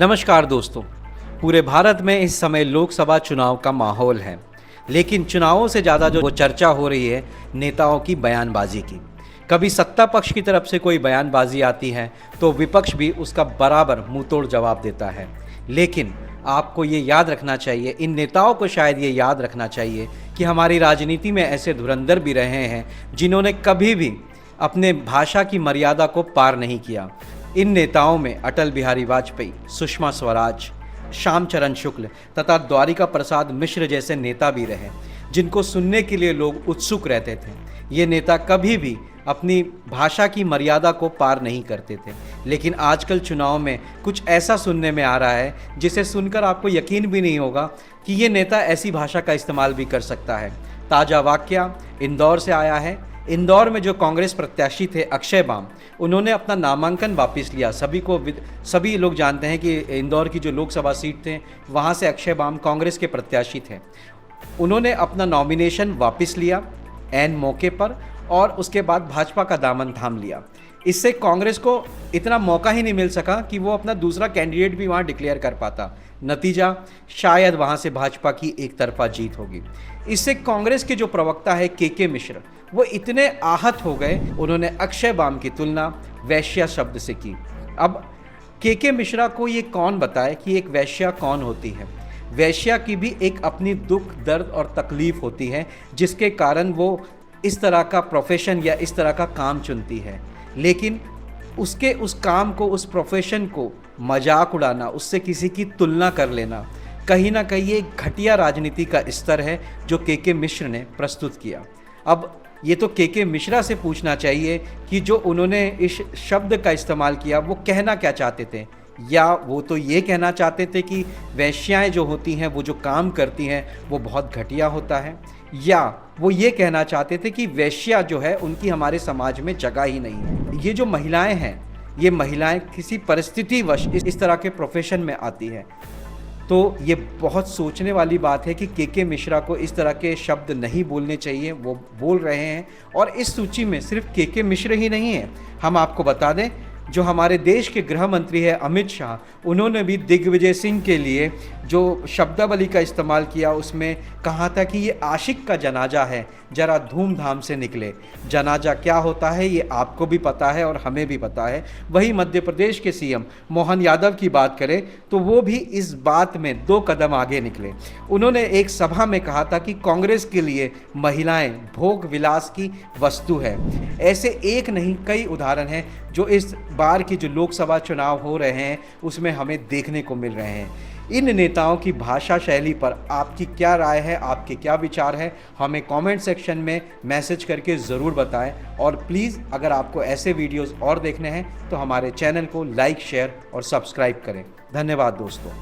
नमस्कार दोस्तों। पूरे भारत में इस समय लोकसभा चुनाव का माहौल है, लेकिन चुनावों से ज़्यादा जो चर्चा हो रही है नेताओं की बयानबाजी की। कभी सत्ता पक्ष की तरफ से कोई बयानबाजी आती है तो विपक्ष भी उसका बराबर मुंहतोड़ जवाब देता है। लेकिन आपको ये याद रखना चाहिए, इन नेताओं को शायद ये याद रखना चाहिए कि हमारी राजनीति में ऐसे धुरंधर भी रहे हैं जिन्होंने कभी भी अपने भाषा की मर्यादा को पार नहीं किया। इन नेताओं में अटल बिहारी वाजपेयी, सुषमा स्वराज, श्यामचरण शुक्ल तथा द्वारिका प्रसाद मिश्र जैसे नेता भी रहे, जिनको सुनने के लिए लोग उत्सुक रहते थे। ये नेता कभी भी अपनी भाषा की मर्यादा को पार नहीं करते थे। लेकिन आजकल चुनाव में कुछ ऐसा सुनने में आ रहा है जिसे सुनकर आपको यकीन भी नहीं होगा कि ये नेता ऐसी भाषा का इस्तेमाल भी कर सकता है। ताज़ा वाकया इंदौर से आया है। इंदौर में जो कांग्रेस प्रत्याशी थे अक्षय बाम, उन्होंने अपना नामांकन वापस लिया। सभी लोग जानते हैं कि इंदौर की जो लोकसभा सीट थे वहाँ से अक्षय बाम कांग्रेस के प्रत्याशी थे। उन्होंने अपना नॉमिनेशन वापस लिया ऐन मौके पर और उसके बाद भाजपा का दामन थाम लिया। इससे कांग्रेस को इतना मौका ही नहीं मिल सका कि वो अपना दूसरा कैंडिडेट भी वहाँ डिक्लेयर कर पाता। नतीजा शायद वहाँ से भाजपा की एक तरफा जीत होगी। इससे कांग्रेस के जो प्रवक्ता है के मिश्र, वो इतने आहत हो गए, उन्होंने अक्षय बाम की तुलना वैश्या शब्द से की। अब के मिश्रा को ये कौन बताए कि एक वैश्या कौन होती है। वैश्या की भी एक अपनी दुख, दर्द और तकलीफ होती है, जिसके कारण वो इस तरह का प्रोफेशन या इस तरह का काम चुनती है। लेकिन उसके उस काम को, उस प्रोफेशन को मजाक उड़ाना, उससे किसी की तुलना कर लेना, कहीं ना कहीं ये घटिया राजनीति का स्तर है जो के मिश्र ने प्रस्तुत किया। अब ये तो के मिश्रा से पूछना चाहिए कि जो उन्होंने इस शब्द का इस्तेमाल किया वो कहना क्या चाहते थे। या वो तो ये कहना चाहते थे कि वैश्याएं जो होती हैं, वो जो काम करती हैं वो बहुत घटिया होता है, या वो ये कहना चाहते थे कि वैश्या जो है उनकी हमारे समाज में जगह ही नहीं है। ये जो महिलाएं हैं, ये महिलाएं किसी परिस्थितिवश इस तरह के प्रोफेशन में आती हैं। तो ये बहुत सोचने वाली बात है कि के मिश्रा को इस तरह के शब्द नहीं बोलने चाहिए, वो बोल रहे हैं। और इस सूची में सिर्फ के मिश्र ही नहीं है। हम आपको बता दें, जो हमारे देश के गृह मंत्री है अमित शाह, उन्होंने भी दिग्विजय सिंह के लिए जो शब्दावली का इस्तेमाल किया, उसमें कहा था कि ये आशिक का जनाजा है, जरा धूमधाम से निकले। जनाजा क्या होता है ये आपको भी पता है और हमें भी पता है। वही मध्य प्रदेश के सीएम मोहन यादव की बात करें तो वो भी इस बात में 2 कदम आगे निकले। उन्होंने एक सभा में कहा था कि कांग्रेस के लिए महिलाएं भोग विलास की वस्तु है। ऐसे एक नहीं कई उदाहरण हैं जो इस बार की जो लोकसभा चुनाव हो रहे हैं उसमें हमें देखने को मिल रहे हैं। इन नेताओं की भाषा शैली पर आपकी क्या राय है, आपके क्या विचार हैं, हमें कमेंट सेक्शन में मैसेज करके ज़रूर बताएं। और प्लीज़ अगर आपको ऐसे वीडियोस और देखने हैं तो हमारे चैनल को लाइक, शेयर और सब्सक्राइब करें। धन्यवाद दोस्तों।